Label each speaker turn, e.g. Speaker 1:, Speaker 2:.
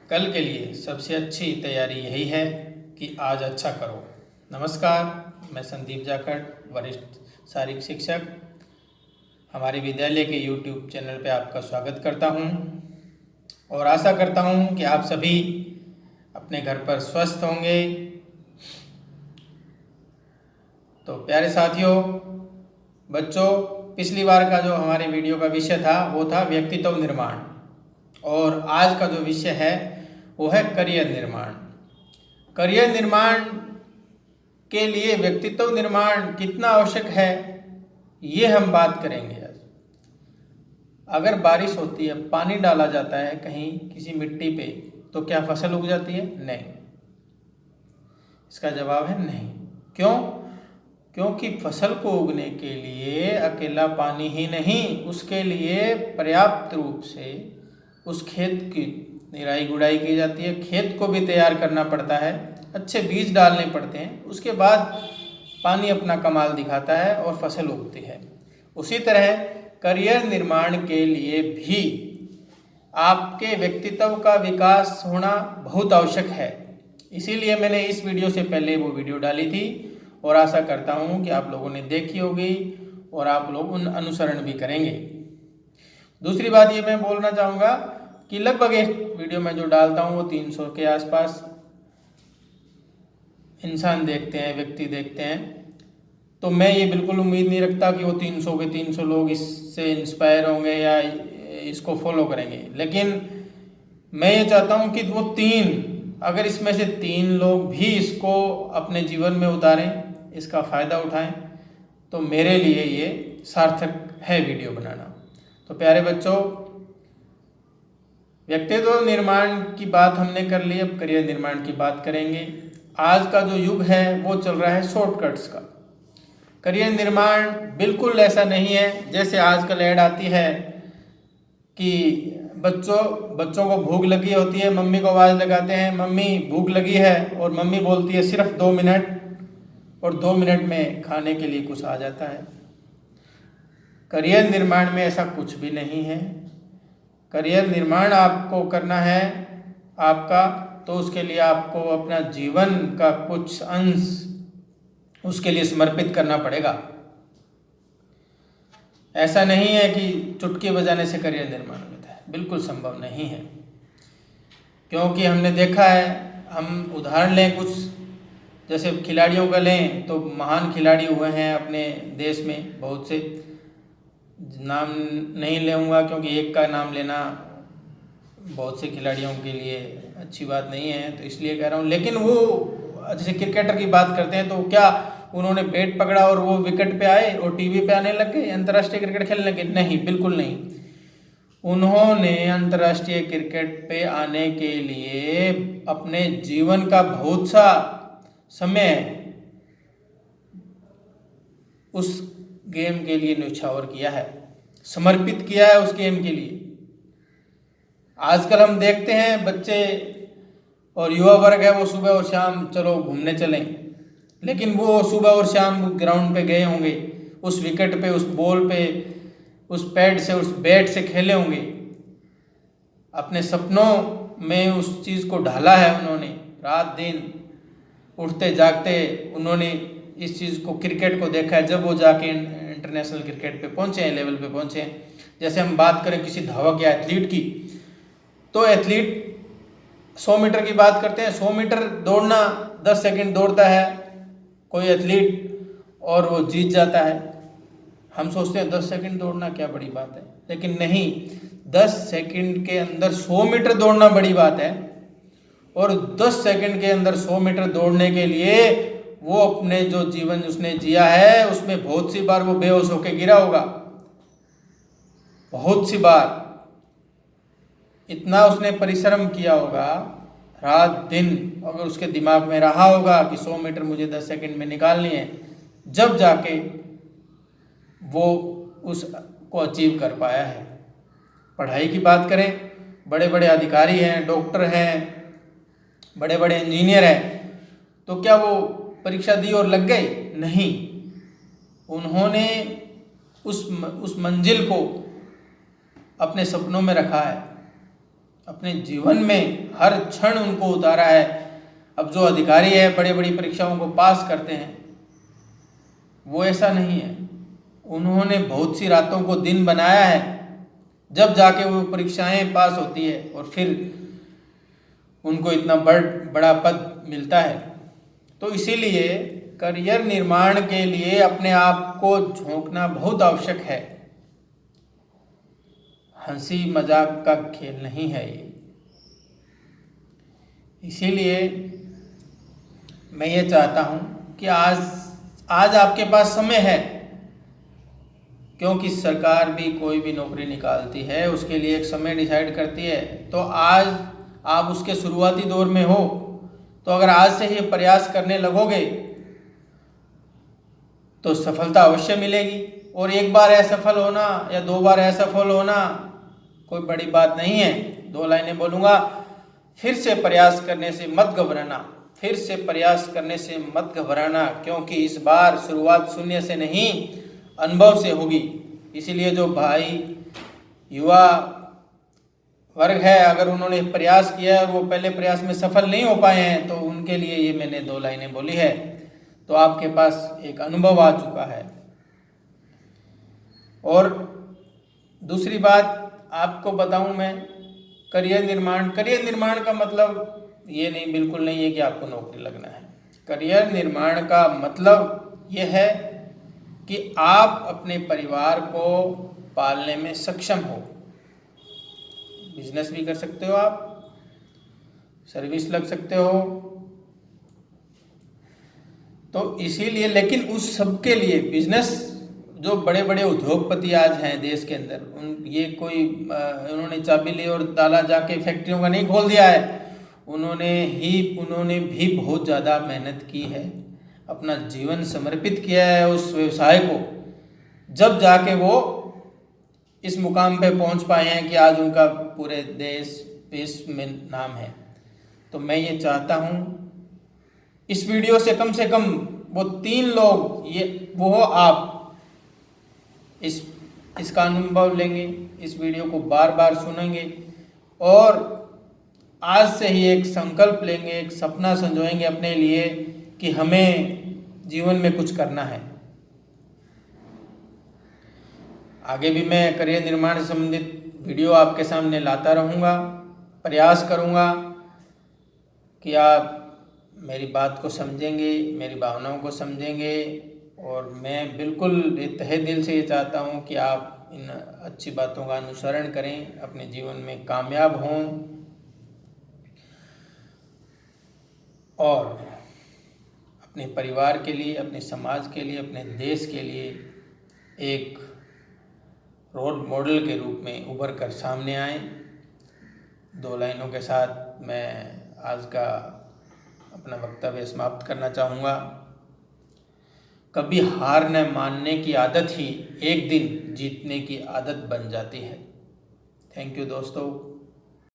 Speaker 1: कल के लिए सबसे अच्छी तैयारी यही है कि आज अच्छा करो। नमस्कार, मैं संदीप जाखड़, वरिष्ठ शारीरिक शिक्षक, हमारे विद्यालय के YouTube चैनल पे आपका स्वागत करता हूँ और आशा करता हूँ कि आप सभी अपने घर पर स्वस्थ होंगे। तो प्यारे साथियों, बच्चों, पिछली बार का जो हमारे वीडियो का विषय था वो था व्यक्तित्व निर्माण और आज का जो विषय है वो है करियर निर्माण। करियर निर्माण के लिए व्यक्तित्व निर्माण कितना आवश्यक है ये हम बात करेंगे आज। अगर बारिश होती है, पानी डाला जाता है कहीं किसी मिट्टी पे, तो क्या फसल उग जाती है? नहीं। इसका जवाब है नहीं। क्यों? क्योंकि फसल को उगने के लिए अकेला पानी ही नहीं, उसके लिए पर्याप्त रूप से उस खेत की निराई गुड़ाई की जाती है, खेत को भी तैयार करना पड़ता है, अच्छे बीज डालने पड़ते हैं, उसके बाद पानी अपना कमाल दिखाता है और फसल उगती है। उसी तरह करियर निर्माण के लिए भी आपके व्यक्तित्व का विकास होना बहुत आवश्यक है। इसीलिए मैंने इस वीडियो से पहले वो वीडियो डाली थी और आशा करता हूँ कि आप लोगों ने देखी होगी और आप लोग उन अनुसरण भी करेंगे। दूसरी बात ये मैं बोलना चाहूँगा कि लगभग एक वीडियो में जो डालता हूँ वो 300 के आसपास इंसान देखते हैं, व्यक्ति देखते हैं। तो मैं ये बिल्कुल उम्मीद नहीं रखता कि वो 300 के 300 लोग इससे इंस्पायर होंगे या इसको फॉलो करेंगे, लेकिन मैं ये चाहता हूँ कि वो अगर इसमें से 3 लोग भी इसको अपने जीवन में उतारें, इसका फ़ायदा उठाएं, तो मेरे लिए ये सार्थक है वीडियो बनाना। तो प्यारे बच्चों, व्यक्तित्व निर्माण की बात हमने कर ली, अब करियर निर्माण की बात करेंगे। आज का जो युग है वो चल रहा है शॉर्टकट्स का। करियर निर्माण बिल्कुल ऐसा नहीं है जैसे आजकल ऐड आती है कि बच्चों को भूख लगी होती है, मम्मी को आवाज़ लगाते हैं, मम्मी भूख लगी है, और मम्मी बोलती है सिर्फ 2 मिनट, और 2 मिनट में खाने के लिए कुछ आ जाता है। करियर निर्माण में ऐसा कुछ भी नहीं है। करियर निर्माण आपको करना है आपका, तो उसके लिए आपको अपना जीवन का कुछ अंश उसके लिए समर्पित करना पड़ेगा। ऐसा नहीं है कि चुटकी बजाने से करियर निर्माण होता है, बिल्कुल संभव नहीं है। क्योंकि हमने देखा है, हम उदाहरण लें कुछ, जैसे खिलाड़ियों का लें तो महान खिलाड़ी हुए हैं अपने देश में बहुत से, नाम नहीं लूँगा क्योंकि एक का नाम लेना बहुत से खिलाड़ियों के लिए अच्छी बात नहीं है, तो इसलिए कह रहा हूँ। लेकिन वो जैसे क्रिकेटर की बात करते हैं तो क्या उन्होंने बैट पकड़ा और वो विकेट पे आए और टीवी पे आने लग गए, अंतर्राष्ट्रीय क्रिकेट खेलने लगे? नहीं, बिल्कुल नहीं। उन्होंने अंतर्राष्ट्रीय क्रिकेट पे आने के लिए अपने जीवन का बहुत सा समय उस गेम के लिए न्यौछावर किया है, समर्पित किया है उस गेम के लिए। आजकल हम देखते हैं बच्चे और युवा वर्ग है वो सुबह और शाम चलो घूमने चलें, लेकिन वो सुबह और शाम ग्राउंड पे गए होंगे, उस विकेट पे, उस बॉल पे, उस पैड से, उस बैट से खेले होंगे, अपने सपनों में उस चीज़ को ढाला है उन्होंने, रात दिन उठते जागते उन्होंने इस चीज़ को, क्रिकेट को देखा है। जब वो जाके इंटरनेशनल क्रिकेट पे पहुँचे हैं, लेवल पे पहुँचे हैं, जैसे हम बात करें किसी धावक या एथलीट की, तो एथलीट 100 मीटर की बात करते हैं, 100 मीटर दौड़ना 10 सेकंड दौड़ता है कोई एथलीट और वो जीत जाता है। हम सोचते हैं 10 सेकंड दौड़ना क्या बड़ी बात है, लेकिन नहीं, 10 सेकंड के अंदर 100 मीटर दौड़ना बड़ी बात है। और 10 सेकंड के अंदर 100 मीटर दौड़ने के लिए वो अपने जो जीवन उसने जिया है उसमें बहुत सी बार वो बेहोश होकर गिरा होगा, बहुत सी बार। इतना उसने परिश्रम किया होगा रात दिन, अगर उसके दिमाग में रहा होगा कि 100 मीटर मुझे 10 सेकंड में निकालनी है, जब जाके वो उसको अचीव कर पाया है। पढ़ाई की बात करें, बड़े बड़े अधिकारी हैं, डॉक्टर हैं, बड़े बड़े इंजीनियर हैं, तो क्या वो परीक्षा दी और लग गए? नहीं, उन्होंने उस मंजिल को अपने सपनों में रखा है अपने जीवन में हर क्षण उनको उतारा है। अब जो अधिकारी है बड़ी बड़ी परीक्षाओं को पास करते हैं, वो ऐसा नहीं है। उन्होंने बहुत सी रातों को दिन बनाया है, जब जाके वो परीक्षाएं पास होती है और फिर उनको इतना बड़ा पद मिलता है। तो इसीलिए करियर निर्माण के लिए अपने आप को झोंकना बहुत आवश्यक है। हंसी मजाक का खेल नहीं है ये। इसीलिए मैं ये चाहता हूँ कि आज आपके पास समय है, क्योंकि सरकार भी कोई भी नौकरी निकालती है उसके लिए एक समय डिसाइड करती है। तो आज आप उसके शुरुआती दौर में हो, तो अगर आज से ही प्रयास करने लगोगे तो सफलता अवश्य मिलेगी। और एक बार असफल होना या 2 बार असफल होना कोई बड़ी बात नहीं है। 2 लाइनें बोलूँगा, फिर से प्रयास करने से मत घबराना, फिर से प्रयास करने से मत घबराना, क्योंकि इस बार शुरुआत शून्य से नहीं अनुभव से होगी। इसीलिए जो भाई युवा वर्ग है, अगर उन्होंने प्रयास किया है और वो पहले प्रयास में सफल नहीं हो पाए हैं, तो उनके लिए ये मैंने 2 लाइनें बोली है। तो आपके पास एक अनुभव आ चुका है। और दूसरी बात आपको बताऊं मैं, करियर निर्माण का मतलब ये नहीं, बिल्कुल नहीं है कि आपको नौकरी लगना है। करियर निर्माण का मतलब ये है कि आप अपने परिवार को पालने में सक्षम हो। बिजनेस भी कर सकते हो, आप सर्विस लग सकते हो। तो इसीलिए, लेकिन उस सब के लिए बिजनेस, जो बड़े बड़े उद्योगपति आज हैं देश के अंदर, उन्होंने चाबी ली और ताला जाके फैक्ट्रियों का नहीं खोल दिया है। उन्होंने भी बहुत ज़्यादा मेहनत की है, अपना जीवन समर्पित किया है उस व्यवसाय को, जब जाके वो इस मुकाम पे पहुंच पाए हैं कि आज उनका पूरे देश विश्व में नाम है। तो मैं ये चाहता हूँ इस वीडियो से कम वो 3 लोग, वो आप इसका अनुभव लेंगे, इस वीडियो को बार बार सुनेंगे और आज से ही एक संकल्प लेंगे, एक सपना संजोएंगे अपने लिए कि हमें जीवन में कुछ करना है। आगे भी मैं करियर निर्माण से संबंधित वीडियो आपके सामने लाता रहूँगा। प्रयास करूँगा कि आप मेरी बात को समझेंगे, मेरी भावनाओं को समझेंगे, और मैं बिल्कुल तहे दिल से ये चाहता हूँ कि आप इन अच्छी बातों का अनुसरण करें, अपने जीवन में कामयाब हों और अपने परिवार के लिए, अपने समाज के लिए, अपने देश के लिए एक रोल मॉडल के रूप में उभर कर सामने आएं। 2 लाइनों के साथ मैं आज का अपना वक्तव्य समाप्त करना चाहूँगा। कभी हार न मानने की आदत ही एक दिन जीतने की आदत बन जाती है। थैंक यू दोस्तों।